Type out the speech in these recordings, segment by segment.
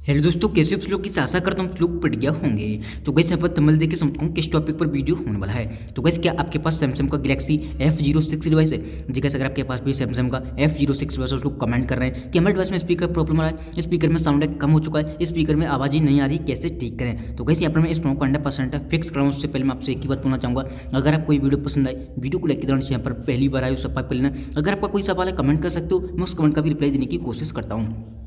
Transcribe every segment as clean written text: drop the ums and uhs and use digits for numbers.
Hello दोस्तों, कैसे आप लोग? की आशा करता हूँ लोग बढ़िया होंगे। तो गैस यहाँ पर थंबनेल देख के समझता हूँ किस टॉपिक पर वीडियो होने वाला है। तो गैस क्या आपके पास सैमसंग का गैलेक्सी F06 डिवाइस है? जी गैस, अगर आपके पास भी सैमसंग का F06 डिवाइस है, लोग कमेंट कर रहे हैं कि हमारे डिवाइस में स्पीकर प्रॉब्लम आ रहा है, स्पीकर में साउंड कम हो चुका है, स्पीकर में आवाज़ ही नहीं आ रही, कैसे ठीक करें। तो गैस यहाँ पर मैं इस प्रॉब्लम को 100% फिक्स कराऊँ उससे पहले मैं आपसे एक ही बात बोलना चाहूँगा। अगर आपको ये वीडियो पसंद आए, वीडियो को लाइक करना, यहाँ पर पहली बार आए सब्सक्राइब कर लेना। अगर आपका कोई सवाल है कमेंट कर सकते हो, मैं उस कमेंट का भी रिप्लाई देने की कोशिश करता हूँ।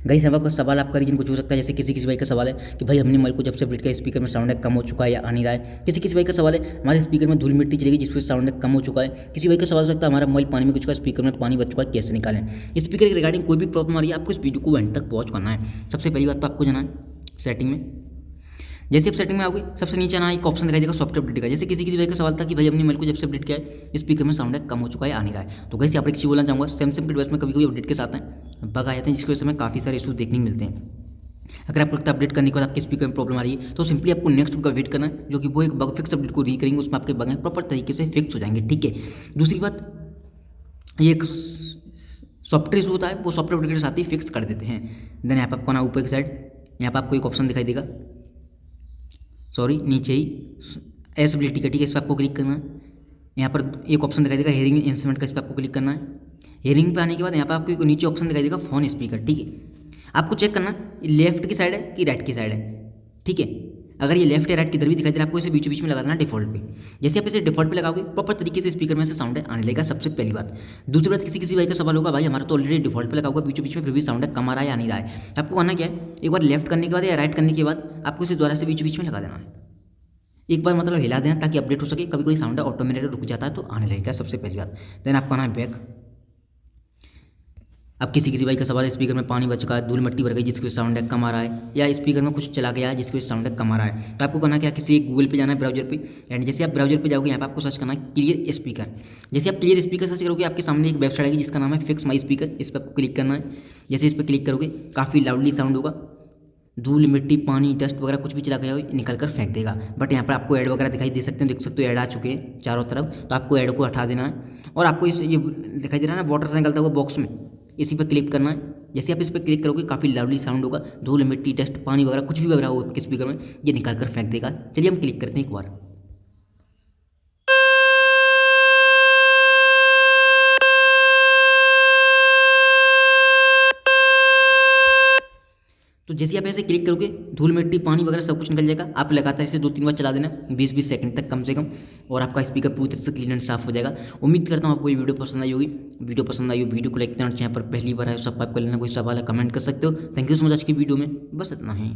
गई सवा का सवाल आपका रीजन कुछ हो सकता है, जैसे किसी किसी भाई का सवाल है कि भाई हमने मोबाइल को जब से अपडेट किया स्पीकर में साउंड कम हो चुका है या आ नहीं रहा है। किसी किसी भाई का सवाल है हमारे स्पीकर में धूल मिट्टी चलेगी जिससे साउंड कम हो चुका है। किसी भाई का सवाल हो सकता है हमारा मोबाइल पानी में कुछ का स्पीकर में पानी बच चुका है, कैसे निकालें। स्पीकर के रिगार्डिंग कोई भी प्रॉब्लम आ रही है, आपको इस वीडियो को एंड तक वॉच करना है। सबसे पहली बात तो आपको जाना है सेटिंग में। जैसे आप सेटिंग में आओगे सबसे नीचे आना एक ऑप्शन दिखाई देगा सॉफ्टवेयर अपडेट का। जैसे किसी किसी भाई का सवाल था कि भाई हमने मोबाइल को जब से अपडेट किया है स्पीकर में साउंड कम हो चुका है, आ नहीं रहा है। तो गैस यहाँ पर एक चीज़ बोलना चाहूँगा, सैमसंग के डिवाइस में कभी कभी अपडेट के साथ हैं बग आ जाते हैं, जिसकी वजह से हमें काफ़ी सारे इशूज़ देखने को मिलते हैं। अगर आपको लगता है अपडेट करने के बाद आपके स्पीकर में प्रॉब्लम आ रही है तो सिंपली आपको नेक्स्ट का वेट करना है, जो कि वो एक बग फिक्स अपडेट को री करेंगे, उसमें आपके बग प्रॉपर तरीके से फिक्स हो जाएंगे। ठीक है। दूसरी बात, ये एक सॉफ्टवेयर इशू होता है, वो सॉफ्टवेयर अपडेट के साथ ही फिक्स कर देते हैं। देन यहाँ पर आपको ना ऊपर की साइड यहाँ पर आपको एक ऑप्शन दिखाई देगा, सॉरी नीचे ही एसेबिलिटी का। ठीक है, इस पर आपको क्लिक करना है। यहाँ पर एक ऑप्शन दिखाई देगा हेयरिंग इंस्ट्रूमेंट का, इस पर आपको क्लिक करना है। हेयरिंग पे आने के बाद यहाँ पर आपको एक नीचे ऑप्शन दिखाई देगा फोन स्पीकर। ठीक है, आपको चेक करना लेफ्ट की साइड है कि राइट की साइड है। ठीक है, अगर ये लेफ्ट या राइट किधर भी दिखाई दे रहा है आपको इसे बीच बीच में लगा देना डिफॉल्ट पे। जैसे आप इसे डिफॉल्ट पे लगाओगे प्रॉपर तरीके से स्पीकर में से साउंड आने लगेगा, सबसे पहली बात। दूसरी बात, किसी किसी भाई का सवाल होगा भाई हमारा तो ऑलरेडी डिफॉल्ट पे लगा होगा, बीच बीच में फिर भी साउंड कम आ रहा है या नहीं रहा है। आपको करना क्या है, एक बार लेफ्ट करने के बाद या राइट करने के बाद आपको इसे दोबारा से बीच बीच में लगा देना है। एक बार मतलब हिला देना ताकि अपडेट हो सके। कभी कोई साउंड ऑटोमेटिक रुक जाता है तो आने लगेगा, सबसे पहली बात। देन आपका आना है बैक। अब किसी किसी भाई का सवाल है स्पीकर में पानी बच चुका है, धूल मिट्टी भर गई जिसकी वजह से साउंड कम आ रहा है, या स्पीकर में कुछ चला गया है जिसकी वजह से साउंड कम आ रहा है। तो आपको करना क्या, किसी एक गूगल पे जाना है ब्राउजर पे, एंड जैसे आप ब्राउजर पे जाओगे यहाँ पे आपको सर्च करना है क्लियर स्पीकर। जैसे आप क्लियर स्पीकर सर्च करोगे आपके सामने एक वेबसाइट आएगी जिसका नाम है फिक्स माई स्पीकर, इस पर आपको क्लिक करना है। जैसे इस पर क्लिक करोगे काफ़ी लाउडली साउंड होगा, धूल मिट्टी पानी डस्ट वगैरह कुछ भी चला गया हो निकल कर फेंक देगा। बट यहाँ पर आपको ऐड वगैरह दिखाई दे सकते हैं, देख सकते हो ऐड आ चुके हैं चारों तरफ, तो आपको ऐड को हटा देना है। और आपको इस ये दिखाई दे रहा है ना वाटर से निकलता हुआ बॉक्स में, इसी पर क्लिक करना है। जैसे आप इस पर क्लिक करोगे काफ़ी लाउडली साउंड होगा, धूल मिट्टी डस्ट पानी वगैरह कुछ भी वगैरह हो आपके स्पीकर में ये निकाल कर फेंक देगा। चलिए हम क्लिक करते हैं एक बार। तो जैसे आप ऐसे क्लिक करोगे धूल मिट्टी पानी वगैरह सब कुछ निकल जाएगा। आप लगातार इसे 2-3 बार चला देना 20-20 सेकंड तक कम से कम, और आपका स्पीकर पूरी तरह से क्लीन एंड साफ हो जाएगा। उम्मीद करता हूँ आपको ये वीडियो पसंद आई होगी। वीडियो पसंद आई हो वीडियो को लाइक करना, चैनल पर पहली बार है सब्सक्राइब कर लेना, कोई सवाल है कमेंट कर सकते हो। Thank you so much. आज की वीडियो में बस इतना ही।